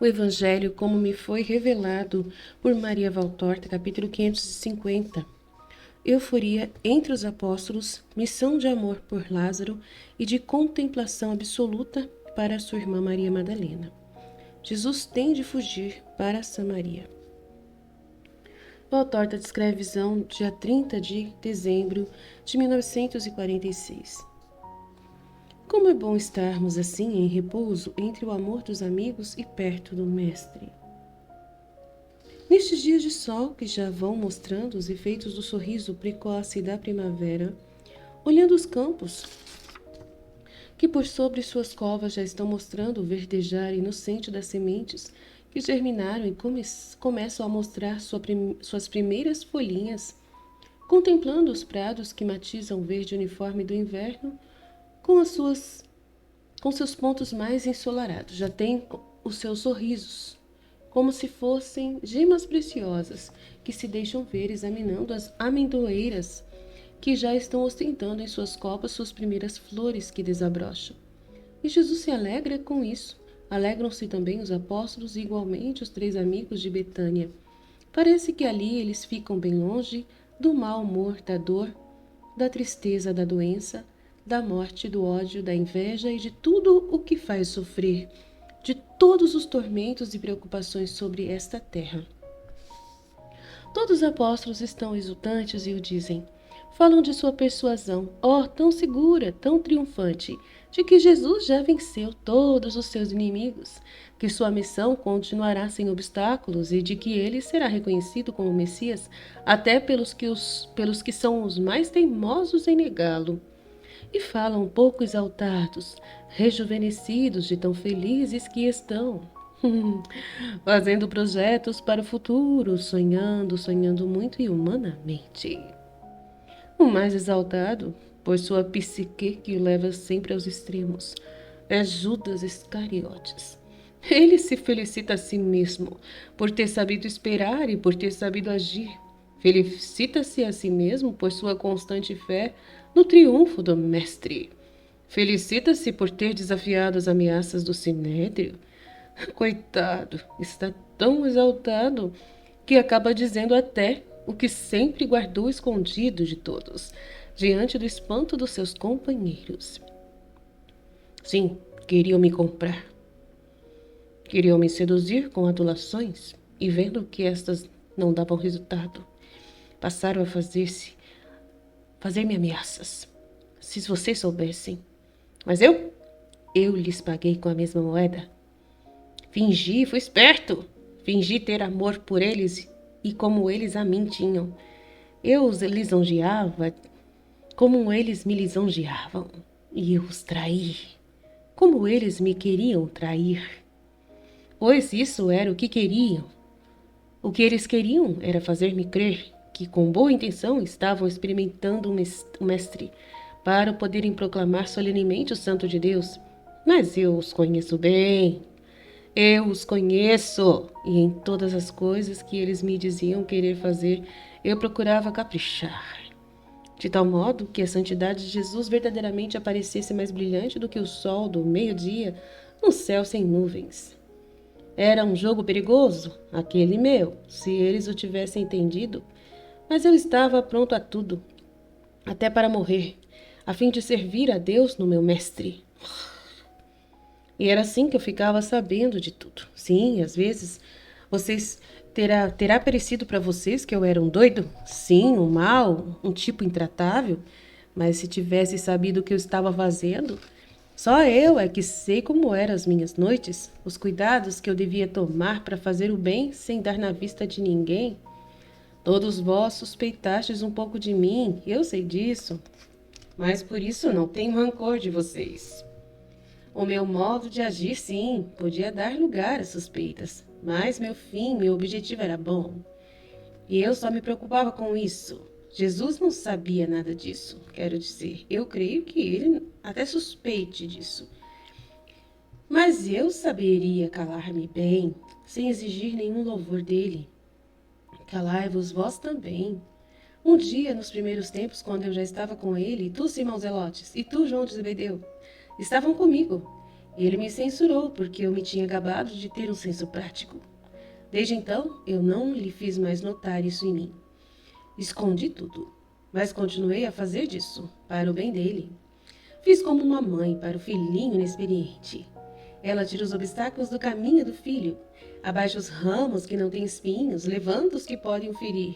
O Evangelho como me foi revelado por Maria Valtorta, capítulo 550. Euforia entre os apóstolos, missão de amor por Lázaro e de contemplação absoluta para sua irmã Maria Madalena. Jesus tem de fugir para Samaria. Valtorta descreve a visão dia 30 de dezembro de 1946. Como é bom estarmos assim em repouso entre o amor dos amigos e perto do Mestre. Nestes dias de sol que já vão mostrando os efeitos do sorriso precoce da primavera, olhando os campos que por sobre suas covas já estão mostrando o verdejar inocente das sementes que germinaram e começam a mostrar suas primeiras folhinhas, contemplando os prados que matizam o verde uniforme do inverno com seus pontos mais ensolarados, já tem os seus sorrisos, como se fossem gemas preciosas que se deixam ver examinando as amendoeiras que já estão ostentando em suas copas suas primeiras flores que desabrocham. E Jesus se alegra com isso. Alegram-se também os apóstolos e igualmente os 3 amigos de Betânia. Parece que ali eles ficam bem longe do mau humor, da dor, da tristeza, da doença, da morte, do ódio, da inveja e de tudo o que faz sofrer, de todos os tormentos e preocupações sobre esta terra. Todos os apóstolos estão exultantes e o dizem. Falam de sua persuasão, tão segura, tão triunfante, de que Jesus já venceu todos os seus inimigos, que sua missão continuará sem obstáculos e de que ele será reconhecido como Messias até pelos que são os mais teimosos em negá-lo. E falam um pouco exaltados, rejuvenescidos de tão felizes que estão, fazendo projetos para o futuro, sonhando muito e humanamente. O mais exaltado, pois sua psique que o leva sempre aos extremos, é Judas Iscariotes. Ele se felicita a si mesmo por ter sabido esperar e por ter sabido agir. Felicita-se a si mesmo por sua constante fé no triunfo do Mestre. Felicita-se por ter desafiado as ameaças do Sinédrio. Coitado, está tão exaltado que acaba dizendo até o que sempre guardou escondido de todos, diante do espanto dos seus companheiros. Sim, queriam me comprar. Queriam me seduzir com adulações, e vendo que estas não davam resultado, passaram a fazer-me ameaças. Se vocês soubessem. Mas eu lhes paguei com a mesma moeda. Fui esperto. Fingi ter amor por eles e como eles a mim tinham. Eu os lisonjeava como eles me lisonjeavam. E eu os traí como eles me queriam trair. Pois isso era o que queriam. O que eles queriam era fazer-me crer que com boa intenção estavam experimentando o Mestre para poderem proclamar solenemente o Santo de Deus. Mas eu os conheço bem. Eu os conheço, e em todas as coisas que eles me diziam querer fazer, eu procurava caprichar, de tal modo que a santidade de Jesus verdadeiramente aparecesse mais brilhante do que o sol do meio-dia num céu sem nuvens. Era um jogo perigoso, aquele meu, se eles o tivessem entendido, mas eu estava pronto a tudo, até para morrer, a fim de servir a Deus no meu Mestre. E era assim que eu ficava sabendo de tudo. Sim, às vezes terá parecido para vocês que eu era um doido? Sim, um mal, um tipo intratável. Mas se tivesse sabido o que eu estava fazendo, só eu é que sei como eram as minhas noites, os cuidados que eu devia tomar para fazer o bem sem dar na vista de ninguém. Todos vós suspeitastes um pouco de mim, eu sei disso, mas por isso não tenho rancor de vocês. O meu modo de agir, sim, podia dar lugar a suspeitas, mas meu objetivo era bom. E eu só me preocupava com isso. Jesus não sabia nada disso, quero dizer. Eu creio que ele até suspeite disso. Mas eu saberia calar-me bem, sem exigir nenhum louvor dele. Calai-vos vós também. Um dia, nos primeiros tempos, quando eu já estava com ele, tu, Simão Zelotes, e tu, João de Zebedeu, estavam comigo. Ele me censurou porque eu me tinha gabado de ter um senso prático. Desde então, eu não lhe fiz mais notar isso em mim. Escondi tudo, mas continuei a fazer disso, para o bem dele. Fiz como uma mãe para o filhinho inexperiente. Ela tira os obstáculos do caminho do filho, abaixa os ramos que não têm espinhos, levanta os que podem o ferir,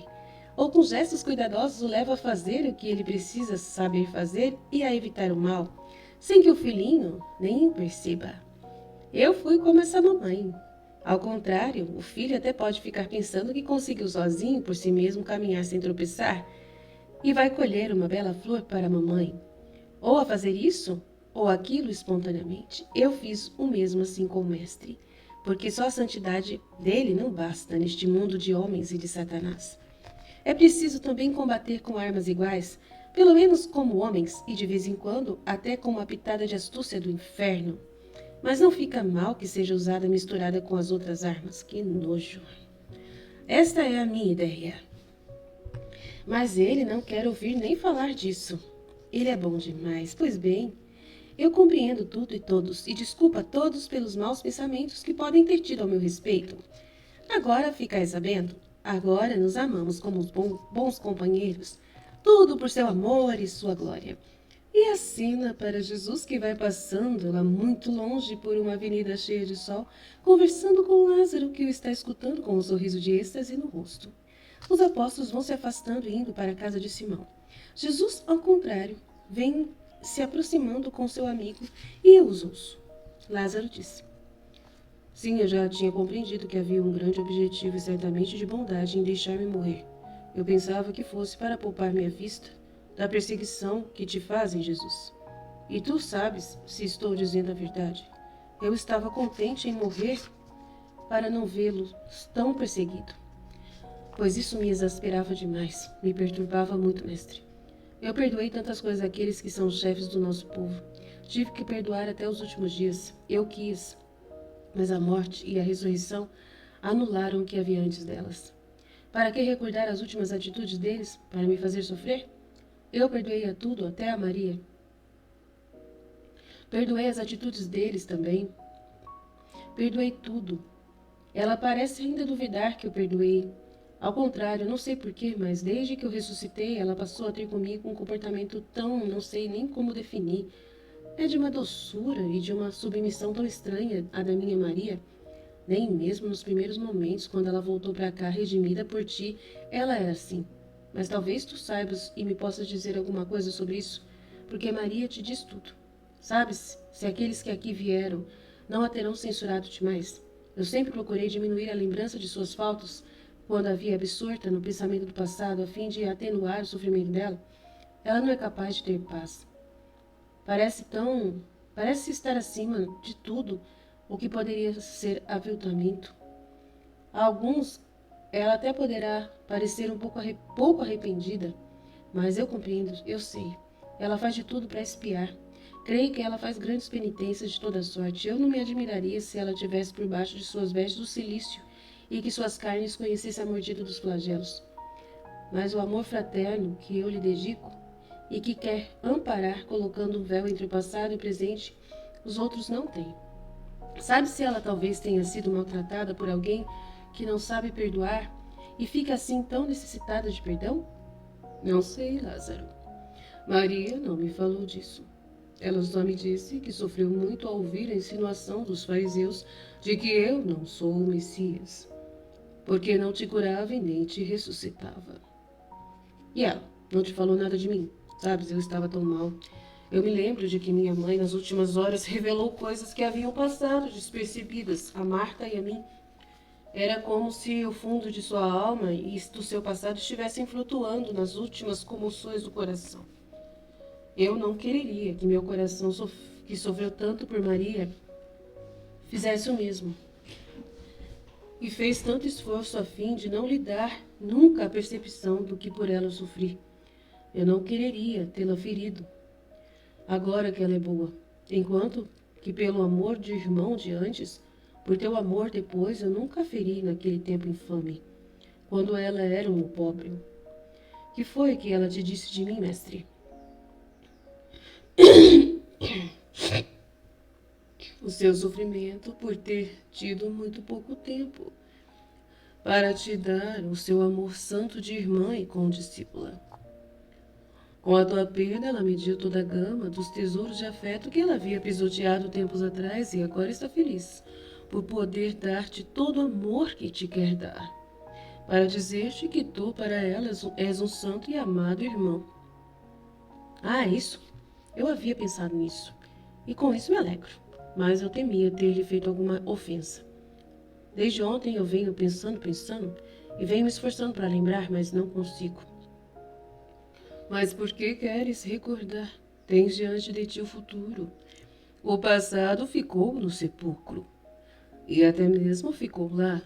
ou com gestos cuidadosos o leva a fazer o que ele precisa saber fazer e a evitar o mal, sem que o filhinho nem o perceba. Eu fui como essa mamãe. Ao contrário, o filho até pode ficar pensando que conseguiu sozinho por si mesmo caminhar sem tropeçar e vai colher uma bela flor para a mamãe. Ou a fazer isso, ou aquilo espontaneamente. Eu fiz o mesmo assim com o mestre, porque só a santidade dele não basta neste mundo de homens e de Satanás. É preciso também combater com armas iguais, pelo menos como homens, e de vez em quando até com uma pitada de astúcia do inferno. Mas não fica mal que seja usada misturada com as outras armas. Que nojo. Esta é a minha ideia. Mas ele não quer ouvir nem falar disso. Ele é bom demais. Pois bem, eu compreendo tudo e todos, e desculpo a todos pelos maus pensamentos que podem ter tido ao meu respeito. Agora ficai sabendo. Agora nos amamos como bons companheiros. Tudo por seu amor e sua glória. E acena para Jesus que vai passando lá muito longe por uma avenida cheia de sol, conversando com Lázaro que o está escutando com um sorriso de êxtase no rosto. Os apóstolos vão se afastando e indo para a casa de Simão. Jesus, ao contrário, vem se aproximando com seu amigo e eu os ouço. Lázaro disse: Sim, eu já tinha compreendido que havia um grande objetivo e certamente de bondade em deixar-me morrer. Eu pensava que fosse para poupar minha vista da perseguição que te fazem, Jesus. E tu sabes se estou dizendo a verdade. Eu estava contente em morrer para não vê-lo tão perseguido, pois isso me exasperava demais, me perturbava muito, mestre. Eu perdoei tantas coisas àqueles que são os chefes do nosso povo. Tive que perdoar até os últimos dias. Eu quis, mas a morte e a ressurreição anularam o que havia antes delas. Para que recordar as últimas atitudes deles? Para me fazer sofrer? Eu perdoei a tudo, até a Maria. Perdoei as atitudes deles também. Perdoei tudo. Ela parece ainda duvidar que eu perdoei. Ao contrário, não sei porquê, mas desde que eu ressuscitei, ela passou a ter comigo um comportamento tão, não sei nem como definir. É de uma doçura e de uma submissão tão estranha a da minha Maria. Nem mesmo nos primeiros momentos, quando ela voltou para cá redimida por ti, ela era assim. Mas talvez tu saibas e me possas dizer alguma coisa sobre isso, porque Maria te diz tudo. Sabes, se aqueles que aqui vieram não a terão censurado-te mais. Eu sempre procurei diminuir a lembrança de suas faltas quando a via absorta no pensamento do passado a fim de atenuar o sofrimento dela. Ela não é capaz de ter paz. Parece estar acima de tudo o que poderia ser aviltamento. A alguns, ela até poderá parecer pouco arrependida, mas eu compreendo, eu sei. Ela faz de tudo para espiar. Creio que ela faz grandes penitências de toda sorte. Eu não me admiraria se ela tivesse por baixo de suas vestes o cilício e que suas carnes conhecessem a mordida dos flagelos. Mas o amor fraterno que eu lhe dedico e que quer amparar colocando um véu entre o passado e o presente, os outros não têm. Sabe se ela talvez tenha sido maltratada por alguém que não sabe perdoar e fica assim tão necessitada de perdão? Não sei, Lázaro. Maria não me falou disso. Ela só me disse que sofreu muito ao ouvir a insinuação dos fariseus de que eu não sou o Messias, porque não te curava e nem te ressuscitava. E ela não te falou nada de mim? Sabes, eu estava tão mal. Eu me lembro de que minha mãe, nas últimas horas, revelou coisas que haviam passado despercebidas a Marta e a mim. Era como se o fundo de sua alma e do seu passado estivessem flutuando nas últimas comoções do coração. Eu não quereria que meu coração, que sofreu tanto por Maria, fizesse o mesmo. E fez tanto esforço a fim de não lhe dar nunca a percepção do que por ela eu sofri. Eu não quereria tê-la ferido, agora que ela é boa, enquanto que pelo amor de irmão de antes, por teu amor depois, eu nunca a feri naquele tempo infame, quando ela era um opróbrio. Que foi que ela te disse de mim, mestre? seu sofrimento por ter tido muito pouco tempo para te dar o seu amor santo de irmã e condiscípula. Com a tua perda, ela mediu toda a gama dos tesouros de afeto que ela havia pisoteado tempos atrás e agora está feliz por poder dar-te todo o amor que te quer dar, para dizer-te que tu para ela és um santo e amado irmão. Ah, isso? Eu havia pensado nisso, e com isso me alegro, mas eu temia ter-lhe feito alguma ofensa. Desde ontem eu venho pensando, e venho me esforçando para lembrar, mas não consigo. Mas por que queres recordar? Tens diante de ti o futuro. O passado ficou no sepulcro, e até mesmo ficou lá.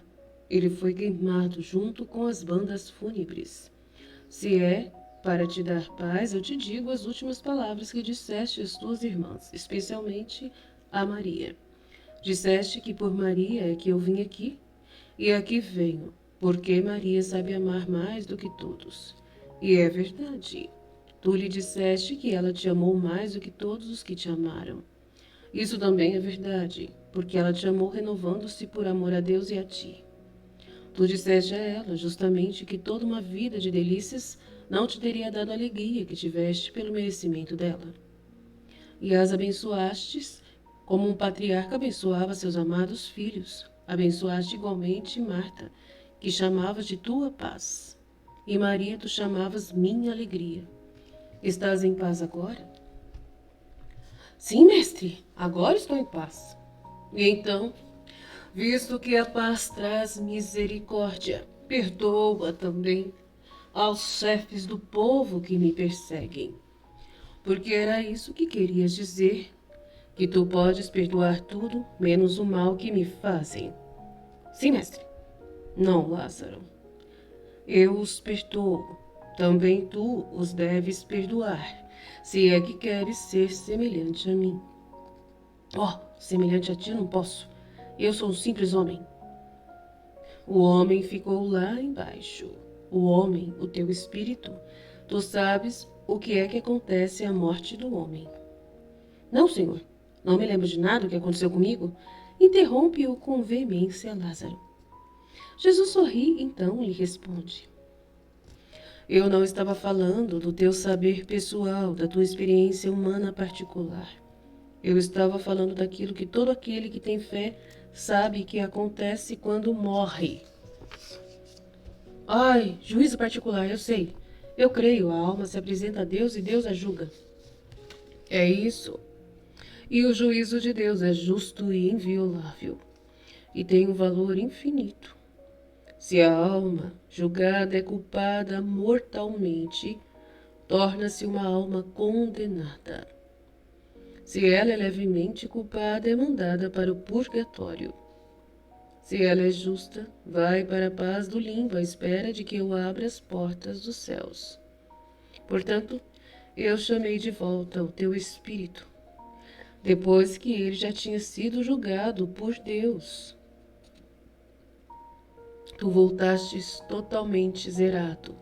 Ele foi queimado junto com as bandas fúnebres. Se é para te dar paz, eu te digo as últimas palavras que disseste às tuas irmãs, especialmente a Maria. Disseste que por Maria é que eu vim aqui, e aqui venho, porque Maria sabe amar mais do que todos. E é verdade. Tu lhe disseste que ela te amou mais do que todos os que te amaram. Isso também é verdade, porque ela te amou renovando-se por amor a Deus e a ti. Tu disseste a ela, justamente, que toda uma vida de delícias não te teria dado a alegria que tiveste pelo merecimento dela. E as abençoastes, como um patriarca abençoava seus amados filhos. Abençoaste igualmente Marta, que chamavas de tua paz. E Maria tu chamavas minha alegria. Estás em paz agora? Sim, mestre, agora estou em paz. E então, visto que a paz traz misericórdia, perdoa também aos chefes do povo que me perseguem. Porque era isso que querias dizer, que tu podes perdoar tudo, menos o mal que me fazem. Sim, mestre. Não, Lázaro. Eu os perdoo. Também tu os deves perdoar, se é que queres ser semelhante a mim. Oh, semelhante a ti não posso. Eu sou um simples homem. O homem ficou lá embaixo. O homem, o teu espírito. Tu sabes o que é que acontece à morte do homem. Não, senhor. Não me lembro de nada que aconteceu comigo. Interrompe-o com veemência, Lázaro. Jesus sorri, então lhe responde. Eu não estava falando do teu saber pessoal, da tua experiência humana particular. Eu estava falando daquilo que todo aquele que tem fé sabe que acontece quando morre. Ai, juízo particular, eu sei. Eu creio, a alma se apresenta a Deus e Deus a julga. É isso. E o juízo de Deus é justo e inviolável, e tem um valor infinito. Se a alma julgada é culpada mortalmente, torna-se uma alma condenada. Se ela é levemente culpada, é mandada para o purgatório. Se ela é justa, vai para a paz do limbo à espera de que eu abra as portas dos céus. Portanto, eu chamei de volta o teu espírito, depois que ele já tinha sido julgado por Deus. Tu voltastes totalmente zerado.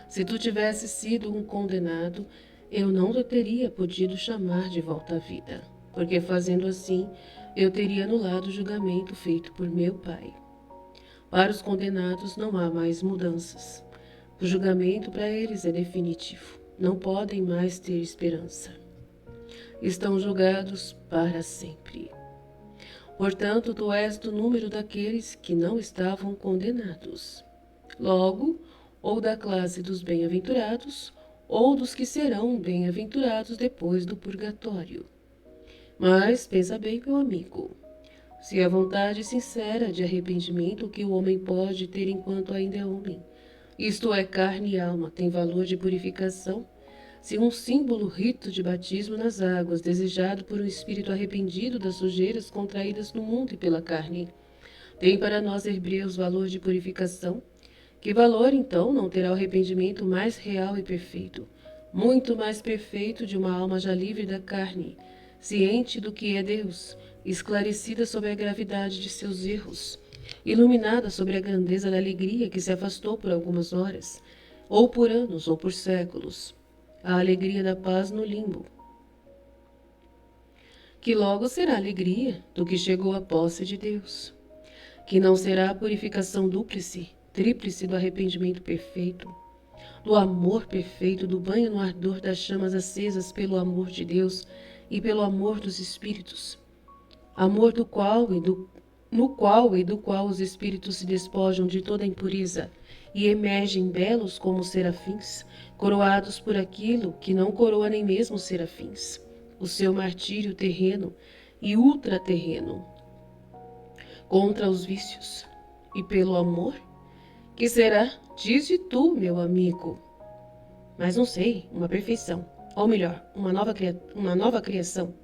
Se tu tivesse sido um condenado, eu não te teria podido chamar de volta à vida, porque fazendo assim, eu teria anulado o julgamento feito por meu Pai. Para os condenados não há mais mudanças. O julgamento para eles é definitivo. Não podem mais ter esperança. Estão julgados para sempre. Portanto, tu és do número daqueles que não estavam condenados. Logo, ou da classe dos bem-aventurados, ou dos que serão bem-aventurados depois do purgatório. Mas pensa bem, meu amigo. Se a vontade sincera de arrependimento que o homem pode ter enquanto ainda é homem, isto é, carne e alma, tem valor de purificação, se um símbolo rito de batismo nas águas, desejado por um espírito arrependido das sujeiras contraídas no mundo e pela carne, tem para nós hebreus valor de purificação, que valor, então, não terá o arrependimento mais real e perfeito, muito mais perfeito de uma alma já livre da carne, ciente do que é Deus, esclarecida sobre a gravidade de seus erros, iluminada sobre a grandeza da alegria que se afastou por algumas horas, ou por anos, ou por séculos, a alegria da paz no limbo, que logo será alegria do que chegou à posse de Deus, que não será a purificação dúplice, tríplice do arrependimento perfeito, do amor perfeito, do banho no ardor das chamas acesas pelo amor de Deus e pelo amor dos Espíritos, amor do qual os Espíritos se despojam de toda impureza e emergem belos como serafins, coroados por aquilo que não coroa nem mesmo os serafins, o seu martírio terreno e ultraterreno contra os vícios, e pelo amor, que será, dize tu, meu amigo, mas não sei, uma perfeição, ou melhor, uma nova criação.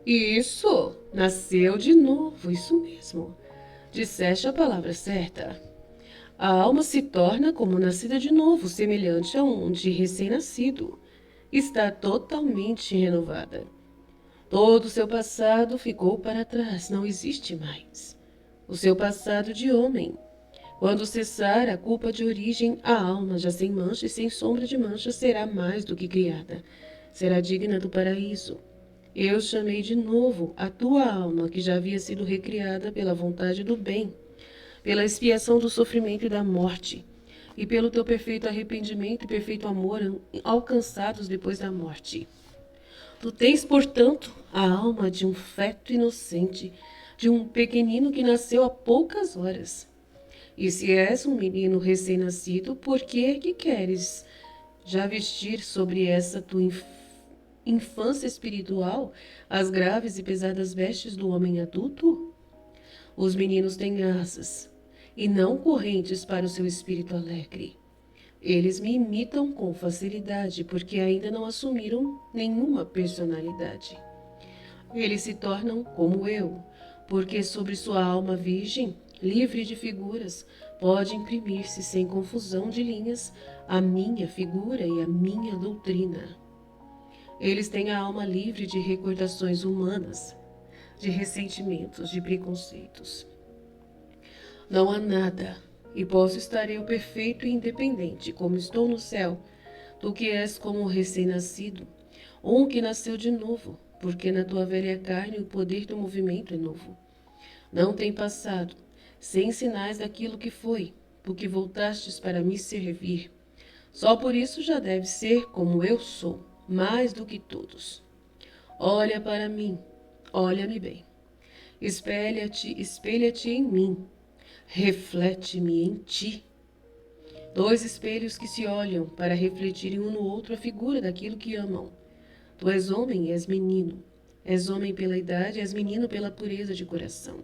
Isso, nasceu de novo, isso mesmo. Disseste a palavra certa. A alma se torna como nascida de novo, semelhante a um de recém-nascido. Está totalmente renovada. Todo o seu passado ficou para trás, não existe mais. O seu passado de homem. Quando cessar a culpa de origem, a alma, já sem mancha e sem sombra de mancha, será mais do que criada. Será digna do paraíso. Eu chamei de novo a tua alma, que já havia sido recriada pela vontade do bem, pela expiação do sofrimento e da morte, e pelo teu perfeito arrependimento e perfeito amor alcançados depois da morte. Tu tens, portanto, a alma de um feto inocente, de um pequenino que nasceu há poucas horas. E se és um menino recém-nascido, por que é que queres já vestir sobre essa tua infância espiritual as graves e pesadas vestes do homem adulto? Os meninos têm asas, e não correntes para o seu espírito alegre. Eles me imitam com facilidade, porque ainda não assumiram nenhuma personalidade. Eles se tornam como eu, porque sobre sua alma virgem, livre de figuras, pode imprimir-se sem confusão de linhas a minha figura e a minha doutrina. Eles têm a alma livre de recordações humanas, de ressentimentos, de preconceitos. Não há nada, e posso estar eu perfeito e independente, como estou no céu, tu que és como um recém-nascido, ou um que nasceu de novo, porque na tua velha carne o poder do movimento é novo. Não tem passado, sem sinais daquilo que foi, porque voltastes para me servir. Só por isso já deve ser como eu sou, mais do que todos. Olha para mim, olha-me bem. Espelha-te em mim. Reflete-me em ti. Dois espelhos que se olham para refletirem um no outro a figura daquilo que amam. Tu és homem e és menino. És homem pela idade, és menino pela pureza de coração.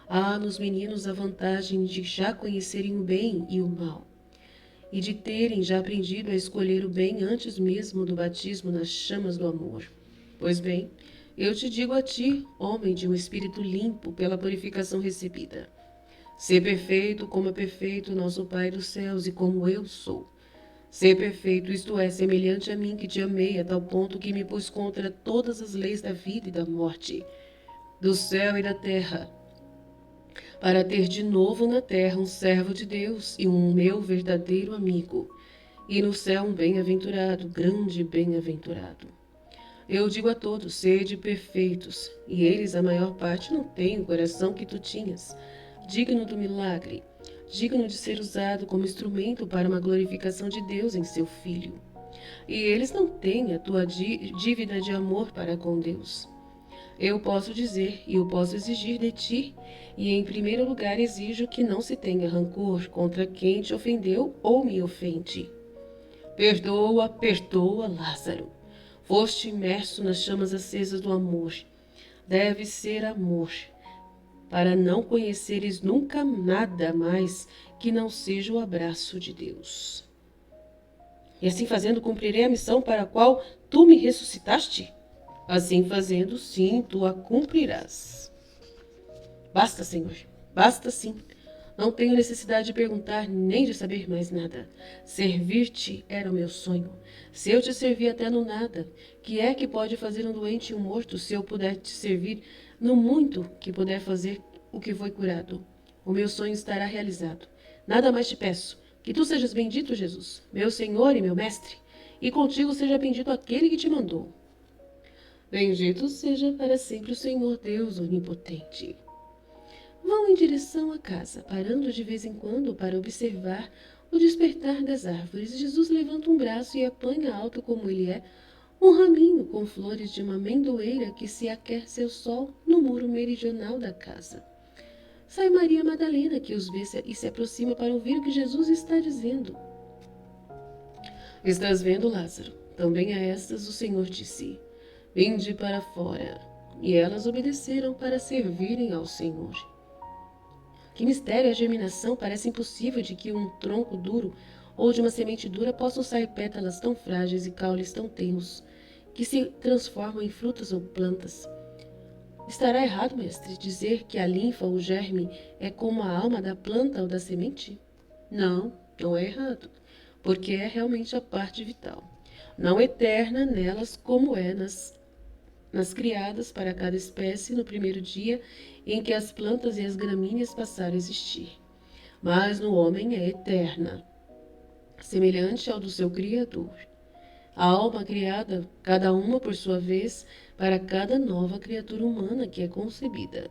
Há nos meninos a vantagem de já conhecerem o bem e o mal, e de terem já aprendido a escolher o bem antes mesmo do batismo nas chamas do amor. Pois bem, eu te digo a ti, homem de um espírito limpo pela purificação recebida, ser perfeito como é perfeito nosso Pai dos céus e como eu sou. Ser perfeito, isto é, semelhante a mim que te amei a tal ponto que me pus contra todas as leis da vida e da morte, do céu e da terra, para ter de novo na terra um servo de Deus e um meu verdadeiro amigo, e no céu um bem-aventurado, grande bem-aventurado. Eu digo a todos, sede perfeitos, e eles, a maior parte, não têm o coração que tu tinhas, digno do milagre, digno de ser usado como instrumento para uma glorificação de Deus em seu Filho. E eles não têm a tua dívida de amor para com Deus. Eu posso dizer e eu posso exigir de ti, e em primeiro lugar exijo que não se tenha rancor contra quem te ofendeu ou me ofende. Perdoa, perdoa, Lázaro. Foste imerso nas chamas acesas do amor. Deve ser amor, para não conheceres nunca nada mais que não seja o abraço de Deus. E assim fazendo, cumprirei a missão para a qual tu me ressuscitaste? Assim fazendo, sim, tu a cumprirás. Basta, Senhor, basta sim. Não tenho necessidade de perguntar nem de saber mais nada. Servir-te era o meu sonho. Se eu te servir até no nada, que é que pode fazer um doente e um morto se eu puder te servir no muito que puder fazer o que foi curado? O meu sonho estará realizado. Nada mais te peço. Que tu sejas bendito, Jesus, meu Senhor e meu Mestre, e contigo seja bendito aquele que te mandou. Bendito seja para sempre o Senhor Deus Onipotente. Vão em direção à casa, parando de vez em quando para observar o despertar das árvores. Jesus levanta um braço e apanha, alto como ele é, um raminho com flores de uma amendoeira que se aquece ao sol no muro meridional da casa. Sai Maria Madalena, que os vê e se aproxima para ouvir o que Jesus está dizendo. Estás vendo, Lázaro? Também a estas o Senhor disse: Vinde para fora. E elas obedeceram para servirem ao Senhor. Que mistério é a germinação! Parece impossível de que um tronco duro ou de uma semente dura possam sair pétalas tão frágeis e caules tão tenros, que se transformam em frutas ou plantas. Estará errado, mestre, dizer que a linfa ou germe é como a alma da planta ou da semente? Não, não é errado, porque é realmente a parte vital, não eterna nelas como é nas criadas para cada espécie no primeiro dia em que as plantas e as gramíneas passaram a existir. Mas no homem é eterna, semelhante ao do seu Criador. A alma criada, cada uma por sua vez, para cada nova criatura humana que é concebida.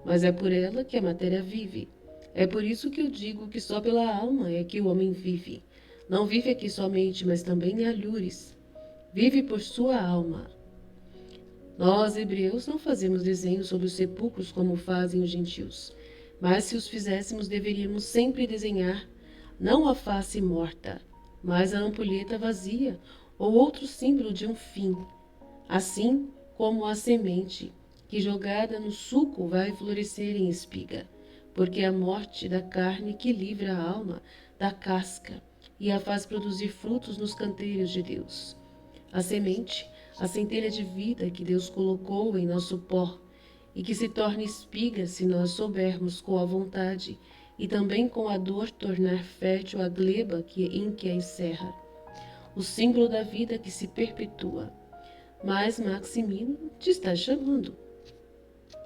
Mas é por ela que a matéria vive. É por isso que eu digo que só pela alma é que o homem vive. Não vive aqui somente, mas também em alhures. Vive por sua alma. Nós, hebreus, não fazemos desenhos sobre os sepulcros como fazem os gentios. Mas se os fizéssemos, deveríamos sempre desenhar não a face morta, mas a ampulheta vazia ou outro símbolo de um fim. Assim como a semente, que jogada no suco vai florescer em espiga, porque é a morte da carne que livra a alma da casca e a faz produzir frutos nos canteiros de Deus. A semente, a centelha de vida que Deus colocou em nosso pó e que se torna espiga se nós soubermos com a vontade e também com a dor tornar fértil a gleba em que a encerra. O símbolo da vida que se perpetua. Mas Maximino te está chamando.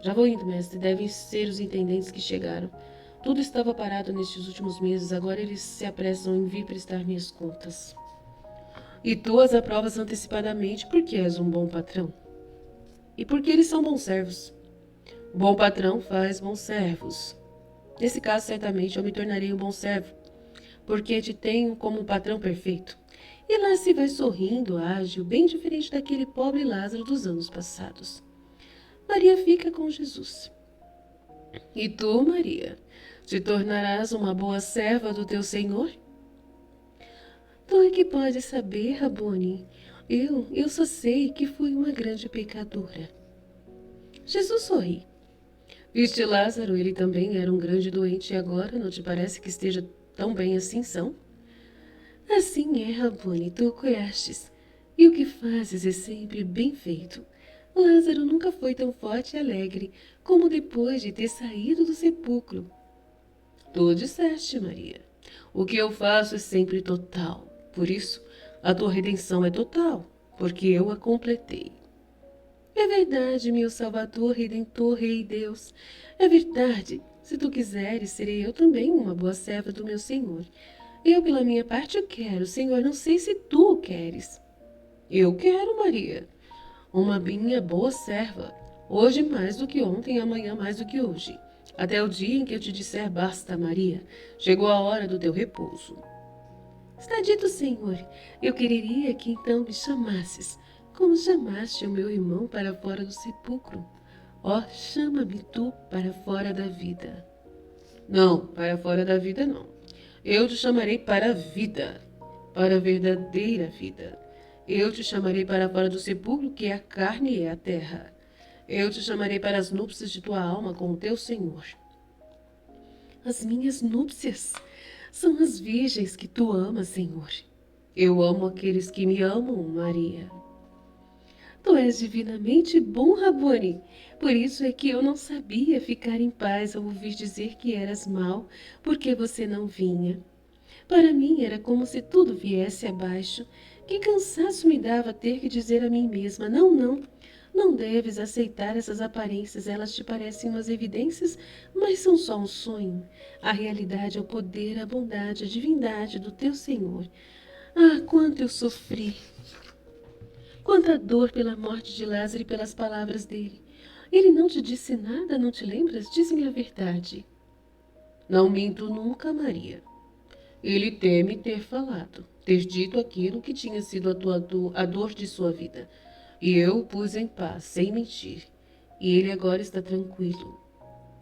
Já vou indo, mestre. Devem ser os intendentes que chegaram. Tudo estava parado nestes últimos meses. Agora eles se apressam em vir prestar minhas contas. E tu as aprovas antecipadamente porque és um bom patrão. E porque eles são bons servos. O bom patrão faz bons servos. Nesse caso, certamente, eu me tornarei um bom servo, porque te tenho como um patrão perfeito. E lá se vai sorrindo, ágil, bem diferente daquele pobre Lázaro dos anos passados. Maria fica com Jesus. E tu, Maria, te tornarás uma boa serva do teu Senhor? Tu é que pode saber, Rabone. Eu só sei que fui uma grande pecadora. Jesus sorri. Viste Lázaro, ele também era um grande doente e agora não te parece que esteja tão bem assim, são? Assim é, Rabone, tu curestes, e o que fazes é sempre bem feito. Lázaro nunca foi tão forte e alegre como depois de ter saído do sepulcro. Tu disseste, Maria, o que eu faço é sempre total, por isso a tua redenção é total, porque eu a completei. É verdade, meu Salvador, Redentor, Rei Deus. É verdade. Se tu quiseres, serei eu também uma boa serva do meu Senhor. Eu, pela minha parte, o quero. Senhor, não sei se tu o queres. Eu quero, Maria. Uma minha boa serva. Hoje mais do que ontem, amanhã mais do que hoje. Até o dia em que eu te disser basta, Maria. Chegou a hora do teu repouso. Está dito, Senhor. Eu quereria que então me chamasses, como chamaste o meu irmão para fora do sepulcro. Ó, chama-me tu para fora da vida. Não, para fora da vida não. Eu te chamarei para a vida, para a verdadeira vida. Eu te chamarei para fora do sepulcro, que é a carne e é a terra. Eu te chamarei para as núpcias de tua alma com o teu Senhor. As minhas núpcias são as virgens que tu amas, Senhor. Eu amo aqueles que me amam, Maria. Tu és divinamente bom, Rabone. Por isso é que eu não sabia ficar em paz ao ouvir dizer que eras mau, porque você não vinha. Para mim era como se tudo viesse abaixo. Que cansaço me dava ter que dizer a mim mesma: não, não, não deves aceitar essas aparências. Elas te parecem umas evidências, mas são só um sonho. A realidade é o poder, a bondade, a divindade do teu Senhor. Ah, quanto eu sofri! Quanta dor pela morte de Lázaro e pelas palavras dele. Ele não te disse nada, não te lembras? Diz-me a verdade. Não minto nunca, Maria. Ele teme ter falado, ter dito aquilo que tinha sido a dor de sua vida. E eu o pus em paz, sem mentir. E ele agora está tranquilo.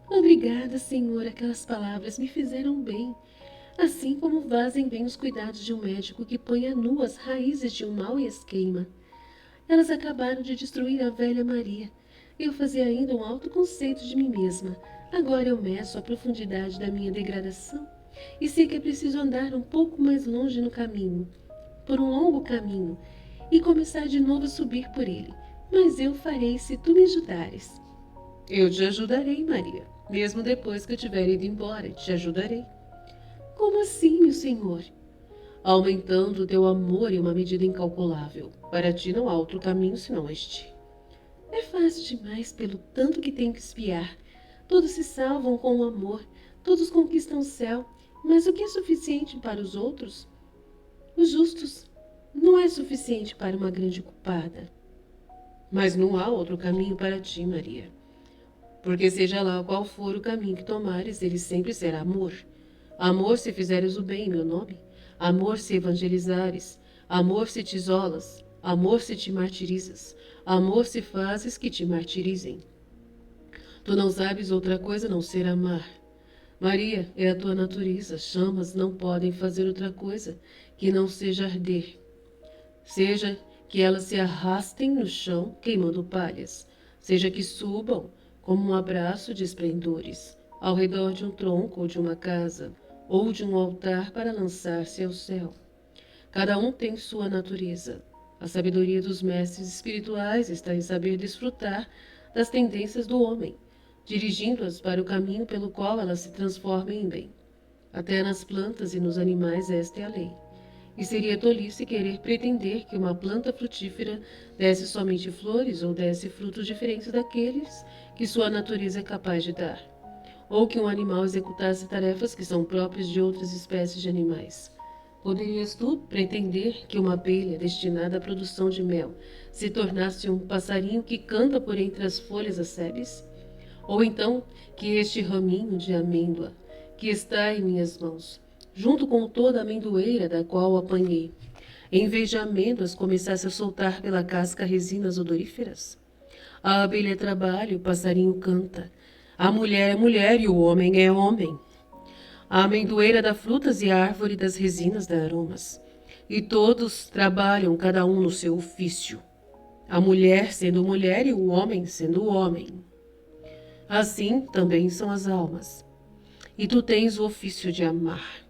Obrigada, Senhor, aquelas palavras me fizeram bem. Assim como fazem bem os cuidados de um médico que põe a nu as raízes de um mal e as queima. Elas acabaram de destruir a velha Maria. Eu fazia ainda um alto conceito de mim mesma. Agora eu meço a profundidade da minha degradação e sei que é preciso andar um pouco mais longe no caminho, por um longo caminho, e começar de novo a subir por ele. Mas eu farei se tu me ajudares. Eu te ajudarei, Maria. Mesmo depois que eu tiver ido embora, te ajudarei. Como assim, meu senhor? Aumentando o teu amor em uma medida incalculável. Para ti não há outro caminho senão este. É fácil demais pelo tanto que tenho que espiar. Todos se salvam com o amor, todos conquistam o céu, mas o que é suficiente para os outros? Os justos não é suficiente para uma grande culpada. Mas não há outro caminho para ti, Maria. Porque seja lá qual for o caminho que tomares, ele sempre será amor. Amor se fizeres o bem em meu nome. Amor se evangelizares. Amor se te isolas. Amor se te martirizas. Amor se fazes que te martirizem. Tu não sabes outra coisa a não ser amar. Maria, é a tua natureza. Chamas não podem fazer outra coisa que não seja arder. Seja que elas se arrastem no chão, queimando palhas. Seja que subam, como um abraço de esplendores, ao redor de um tronco ou de uma casa, ou de um altar para lançar-se ao céu. Cada um tem sua natureza. A sabedoria dos mestres espirituais está em saber desfrutar das tendências do homem, dirigindo-as para o caminho pelo qual elas se transformem em bem. Até nas plantas e nos animais esta é a lei. E seria tolice querer pretender que uma planta frutífera desse somente flores ou desse frutos diferentes daqueles que sua natureza é capaz de dar, ou que um animal executasse tarefas que são próprias de outras espécies de animais. Poderias tu pretender que uma abelha destinada à produção de mel se tornasse um passarinho que canta por entre as folhas assebes? Ou então que este raminho de amêndoa que está em minhas mãos, junto com toda a amendoeira da qual o apanhei, em vez de amêndoas começasse a soltar pela casca resinas odoríferas? A abelha trabalha, o passarinho canta. A mulher é mulher e o homem é homem. A amendoeira dá frutas e a árvore das resinas dá aromas. E todos trabalham, cada um no seu ofício. A mulher sendo mulher e o homem sendo homem. Assim também são as almas. E tu tens o ofício de amar.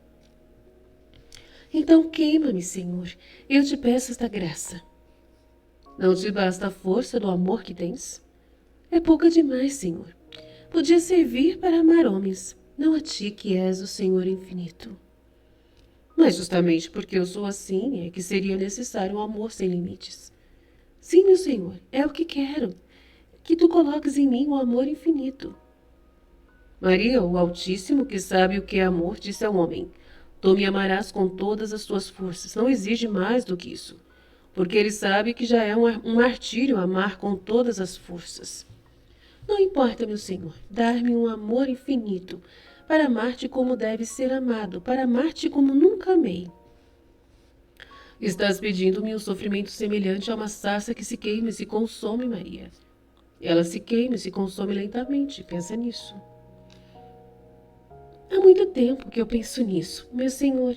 Então queima-me, Senhor, eu te peço esta graça. Não te basta a força do amor que tens? É pouca demais, Senhor. Podia servir para amar homens, não a ti que és o Senhor infinito. Mas justamente porque eu sou assim é que seria necessário um amor sem limites. Sim, meu Senhor, é o que quero, que tu coloques em mim o amor infinito. Maria, o Altíssimo, que sabe o que é amor, disse ao homem: Tu me amarás com todas as tuas forças. Não exige mais do que isso, porque ele sabe que já é um martírio amar com todas as forças. Não importa, meu Senhor, dar-me um amor infinito, para amar-te como deve ser amado, para amar-te como nunca amei. Estás pedindo-me um sofrimento semelhante a uma sarça que se queima e se consome, Maria. Ela se queima e se consome lentamente, pensa nisso. Há muito tempo que eu penso nisso, meu Senhor,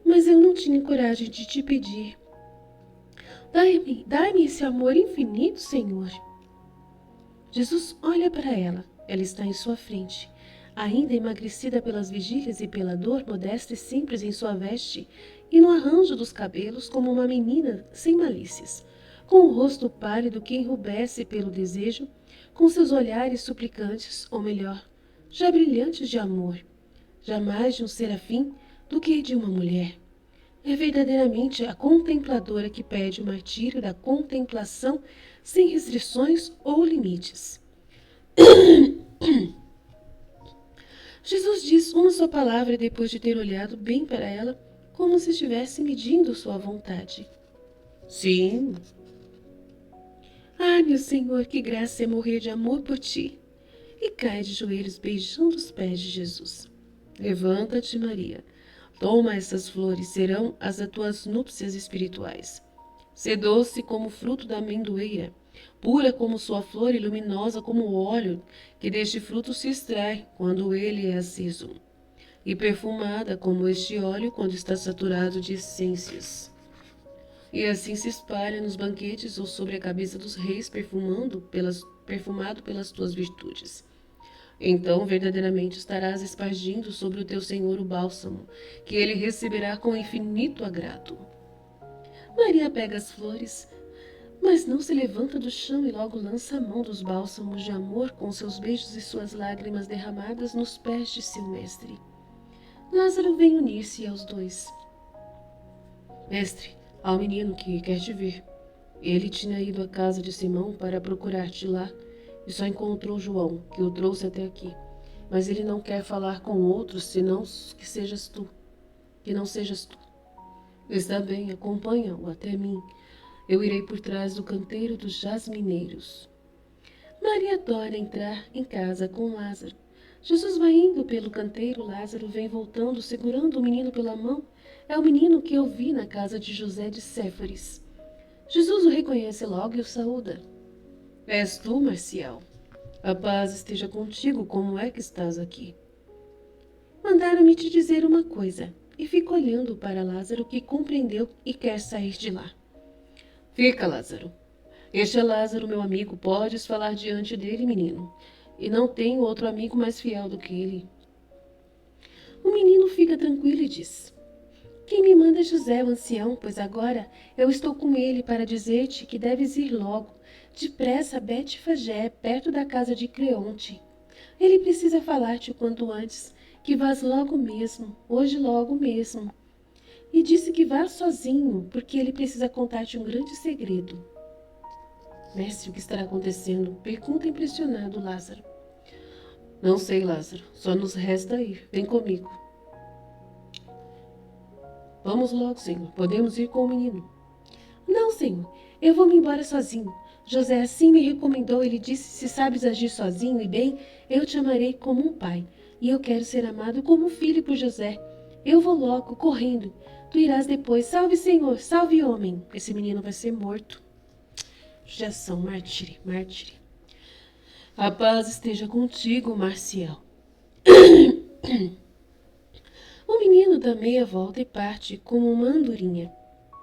mas eu não tinha coragem de te pedir. Dai-me esse amor infinito, Senhor. Jesus olha para ela. Ela está em sua frente, ainda emagrecida pelas vigílias e pela dor, modesta e simples em sua veste e no arranjo dos cabelos, como uma menina sem malícias, com o rosto pálido que enrubesce pelo desejo, com seus olhares suplicantes, ou melhor, já brilhantes de amor, jamais de um serafim do que de uma mulher. É verdadeiramente a contempladora que pede o martírio da contemplação sem restrições ou limites. Jesus diz uma só palavra depois de ter olhado bem para ela, como se estivesse medindo sua vontade. Sim. Ah, meu Senhor, que graça é morrer de amor por ti. E cai de joelhos beijando os pés de Jesus. Levanta-te, Maria. Toma essas flores, serão as das tuas núpcias espirituais. Sê doce como o fruto da amendoeira, pura como sua flor e luminosa como o óleo que deste fruto se extrai quando ele é aceso, e perfumada como este óleo quando está saturado de essências. E assim se espalha nos banquetes ou sobre a cabeça dos reis, perfumado pelas tuas virtudes. Então verdadeiramente estarás espargindo sobre o teu Senhor o bálsamo, que ele receberá com infinito agrado. Maria pega as flores, mas não se levanta do chão e logo lança a mão dos bálsamos de amor com seus beijos e suas lágrimas derramadas nos pés de seu mestre. Lázaro vem unir-se aos dois. Mestre, há um menino que quer te ver. Ele tinha ido à casa de Simão para procurar-te lá e só encontrou João, que o trouxe até aqui. Mas ele não quer falar com outros, senão que não sejas tu. Está bem, acompanha-o até mim. Eu irei por trás do canteiro dos jasmineiros. Maria adora entrar em casa com Lázaro. Jesus vai indo pelo canteiro, Lázaro vem voltando, segurando o menino pela mão. É o menino que eu vi na casa de José de Séfares. Jesus o reconhece logo e o saúda. És tu, Marcial? A paz esteja contigo, como é que estás aqui? Mandaram-me te dizer uma coisa, e fica olhando para Lázaro, que compreendeu e quer sair de lá. Fica, Lázaro. Este é Lázaro, meu amigo. Podes falar diante dele, menino. E não tenho outro amigo mais fiel do que ele. O menino fica tranquilo e diz: Quem me manda é José, o ancião, pois agora eu estou com ele para dizer-te que deves ir logo, depressa a Betfagé, perto da casa de Creonte. Ele precisa falar-te o quanto antes, que vás logo mesmo, hoje logo mesmo. E disse que vá sozinho, porque ele precisa contar-te um grande segredo. Mestre, o que estará acontecendo? Pergunta impressionado Lázaro. Não sei, Lázaro. Só nos resta ir. Vem comigo. Vamos logo, Senhor. Podemos ir com o menino. Não, Senhor. Eu vou-me embora sozinho. José assim me recomendou. Ele disse, se sabes agir sozinho e bem, eu te amarei como um pai. E eu quero ser amado como um filho por José. Eu vou logo, correndo. Tu irás depois. Salve, Senhor. Salve, homem. Esse menino vai ser morto. Judiação, mártire, mártire. A paz esteja contigo, Marcial. O menino dá meia volta e parte como uma andorinha.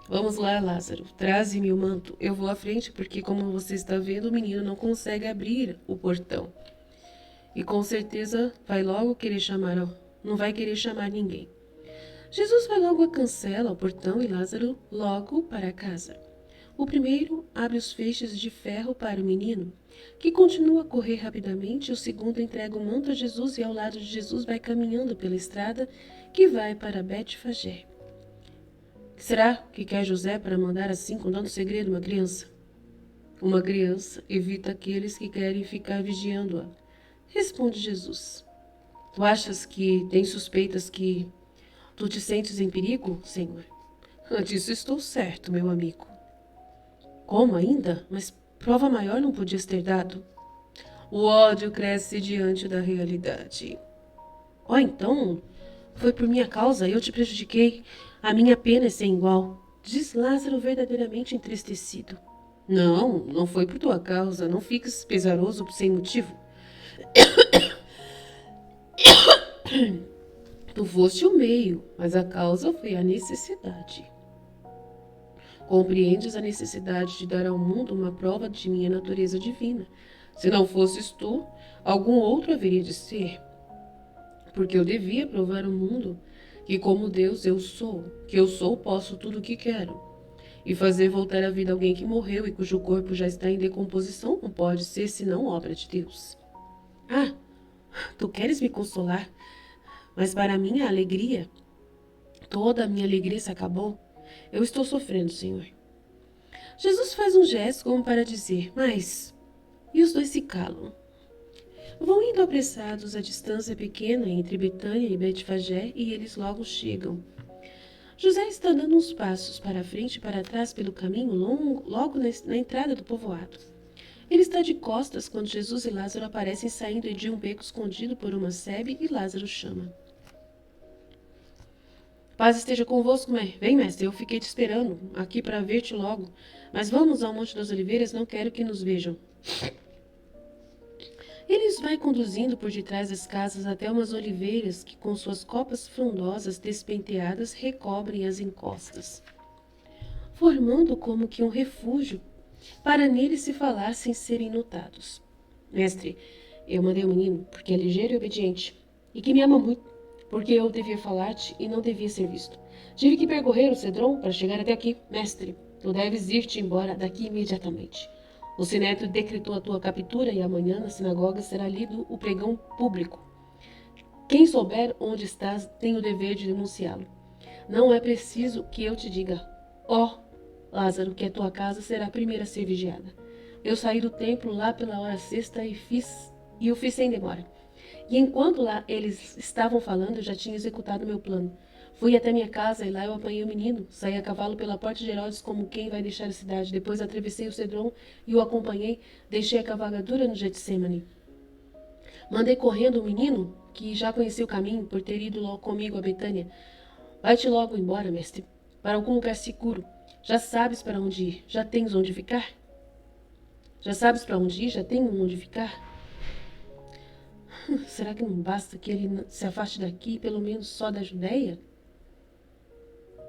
Vamos lá, Lázaro, traze-me o manto. Eu vou à frente porque, como você está vendo, o menino não consegue abrir o portão. E com certeza vai logo querer não vai querer chamar ninguém. Jesus vai logo à cancela, ao portão, e Lázaro logo para casa. O primeiro abre os feixes de ferro para o menino, que continua a correr rapidamente. O segundo entrega o manto a Jesus e ao lado de Jesus vai caminhando pela estrada que vai para Betfagé. Será que quer José para mandar assim, contando segredo, uma criança? Uma criança evita aqueles que querem ficar vigiando-a. Responde Jesus. Tu achas que tem suspeitas que tu te sentes em perigo, Senhor? Disso estou certo, meu amigo. Como ainda? Mas prova maior não podias ter dado? O ódio cresce diante da realidade. Oh, então, foi por minha causa, eu te prejudiquei. A minha pena é sem igual. Diz Lázaro verdadeiramente entristecido. Não, não foi por tua causa. Não fiques pesaroso sem motivo. Tu foste o meio, mas a causa foi a necessidade. Compreendes a necessidade de dar ao mundo uma prova de minha natureza divina. Se não fosses tu, algum outro haveria de ser. Porque eu devia provar ao mundo que, como Deus, eu sou, que eu sou, posso tudo o que quero. E fazer voltar à vida alguém que morreu e cujo corpo já está em decomposição não pode ser senão obra de Deus. Ah, tu queres me consolar, mas para minha alegria, toda a minha alegria se acabou. Eu estou sofrendo, Senhor. Jesus faz um gesto como para dizer, mas... E os dois se calam. Vão indo apressados, a distância pequena entre Betânia e Betfagé, e eles logo chegam. José está dando uns passos para frente e para trás pelo caminho longo, logo na entrada do povoado. Ele está de costas quando Jesus e Lázaro aparecem saindo de um beco escondido por uma sebe e Lázaro chama. Paz esteja convosco, vem, mestre, eu fiquei te esperando aqui para ver-te logo. Mas vamos ao Monte das Oliveiras, não quero que nos vejam. Ele os vai conduzindo por detrás das casas até umas oliveiras que, com suas copas frondosas despenteadas, recobrem as encostas, formando como que um refúgio para neles se falar sem serem notados. Mestre, eu mandei o menino porque é ligeiro e obediente, e que me ama muito, porque eu devia falar-te e não devia ser visto. Tive que percorrer o cedron para chegar até aqui. Mestre, tu deves ir-te embora daqui imediatamente. O Sinédrio decretou a tua captura e amanhã na sinagoga será lido o pregão público. Quem souber onde estás tem o dever de denunciá-lo. Não é preciso que eu te diga, Lázaro, que a tua casa será a primeira a ser vigiada. Eu saí do templo lá pela hora sexta e o fiz sem demora. E enquanto lá eles estavam falando, eu já tinha executado meu plano. Fui até minha casa e lá eu apanhei o menino. Saí a cavalo pela porta de Herodes como quem vai deixar a cidade. Depois atravessei o Cedron e o acompanhei. Deixei a cavalgadura no Getsemane. Mandei correndo o menino, que já conhecia o caminho, por ter ido logo comigo a Betânia. Vai-te logo embora, mestre, para algum lugar seguro. Já sabes para onde ir? Já tens onde ficar? Já sabes para onde ir? Já tem onde ficar? Será que não basta que ele se afaste daqui, pelo menos só da Judéia?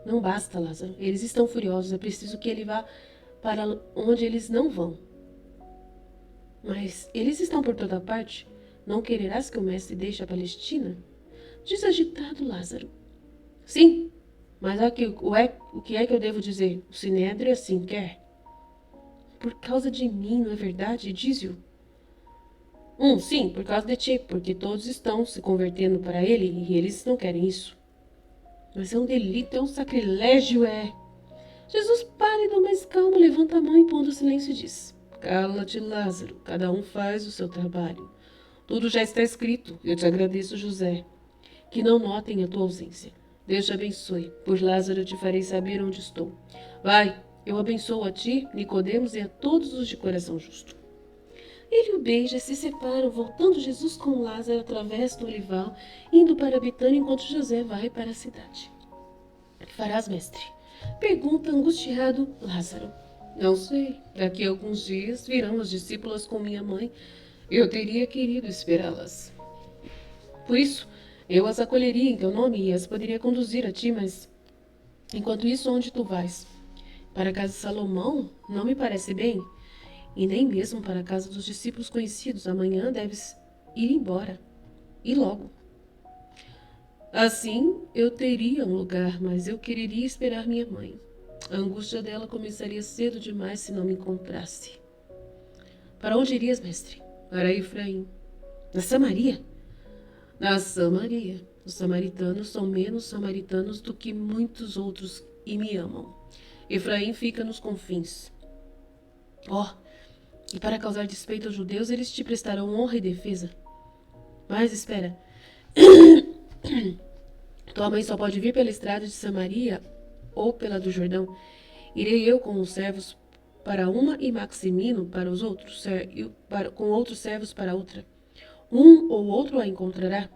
Não basta, Lázaro. Eles estão furiosos. É preciso que ele vá para onde eles não vão. Mas eles estão por toda parte. Não quererás que o mestre deixe a Palestina? Diz agitado, Lázaro. Sim, mas o que é que eu devo dizer? O Sinédrio assim quer. Por causa de mim, não é verdade? Diz-o. Sim, por causa de ti, porque todos estão se convertendo para ele e eles não querem isso. Mas é um delito, é um sacrilégio, é. Jesus, pálido, mas calmo, levanta a mão e pondo silêncio diz: Cala-te, Lázaro, cada um faz o seu trabalho. Tudo já está escrito. Eu te agradeço, José, que não notem a tua ausência. Deus te abençoe. Por Lázaro eu te farei saber onde estou. Vai, eu abençoo a ti, Nicodemos e a todos os de coração justo. Ele o beija, se separam, voltando Jesus com Lázaro através do olival, indo para Betânia enquanto José vai para a cidade. Que farás, mestre? Pergunta angustiado Lázaro. Não sei. Daqui a alguns dias virão as discípulas com minha mãe. Eu teria querido esperá-las. Por isso, eu as acolheria em teu nome e as poderia conduzir a ti, mas enquanto isso, onde tu vais? Para a casa de Salomão? Não me parece bem. E nem mesmo para a casa dos discípulos conhecidos. Amanhã deves ir embora. E logo. Assim, eu teria um lugar, mas eu quereria esperar minha mãe. A angústia dela começaria cedo demais se não me encontrasse. Para onde irias, mestre? Para Efraim. Na Samaria? Na Samaria. Os samaritanos são menos samaritanos do que muitos outros e me amam. Efraim fica nos confins. E para causar despeito aos judeus, eles te prestarão honra e defesa. Mas espera. Tua mãe só pode vir pela estrada de Samaria ou pela do Jordão. Irei eu com os servos para uma e Maximino para os outros, com outros servos para outra. Um ou outro a encontrará.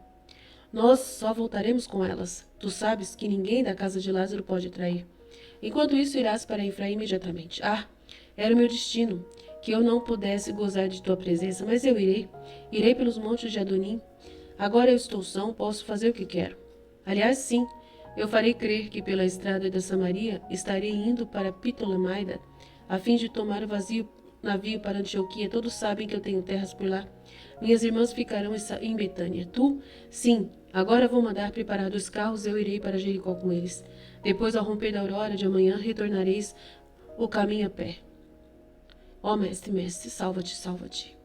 Nós só voltaremos com elas. Tu sabes que ninguém da casa de Lázaro pode trair. Enquanto isso, irás para Efraim imediatamente. Era o meu destino, que eu não pudesse gozar de tua presença, mas eu irei. Irei pelos montes de Adonim. Agora eu estou são, posso fazer o que quero. Aliás, sim, eu farei crer que pela estrada da Samaria estarei indo para Ptolemaida, a fim de tomar o vazio navio para Antioquia. Todos sabem que eu tenho terras por lá. Minhas irmãs ficarão em Betânia. Tu? Sim, agora vou mandar preparar 2 carros, eu irei para Jericó com eles. Depois, ao romper da aurora de amanhã, retornareis o caminho a pé. Mestre, salva-te, salva-te.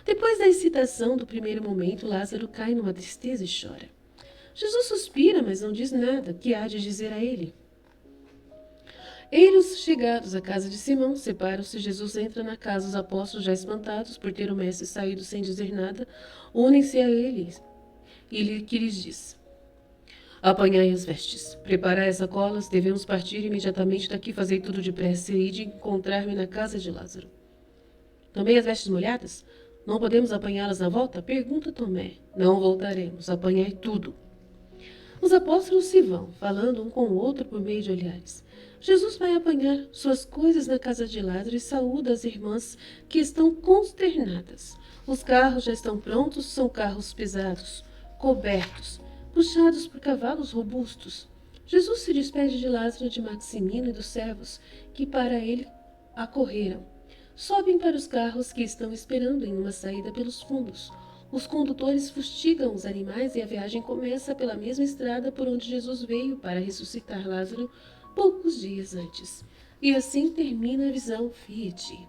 Depois da excitação do primeiro momento, Lázaro cai numa tristeza e chora. Jesus suspira, mas não diz nada. Que há de dizer a ele? Eles, chegados à casa de Simão, separam-se. Jesus entra na casa. Os apóstolos, já espantados por ter o mestre saído sem dizer nada, unem-se a eles e que lhes diz: Apanhai as vestes, preparai as sacolas, devemos partir imediatamente daqui, fazei tudo depressa e de encontrar-me na casa de Lázaro. Também as vestes molhadas? Não podemos apanhá-las na volta? Pergunta Tomé. Não voltaremos, apanhai tudo. Os apóstolos se vão, falando um com o outro por meio de olhares. Jesus vai apanhar suas coisas na casa de Lázaro e saúda as irmãs que estão consternadas. Os carros já estão prontos, são carros pesados, cobertos, puxados por cavalos robustos. Jesus se despede de Lázaro, de Maximino e dos servos que para ele acorreram. Sobem para os carros que estão esperando em uma saída pelos fundos. Os condutores fustigam os animais e a viagem começa pela mesma estrada por onde Jesus veio para ressuscitar Lázaro poucos dias antes. E assim termina a visão Fiat.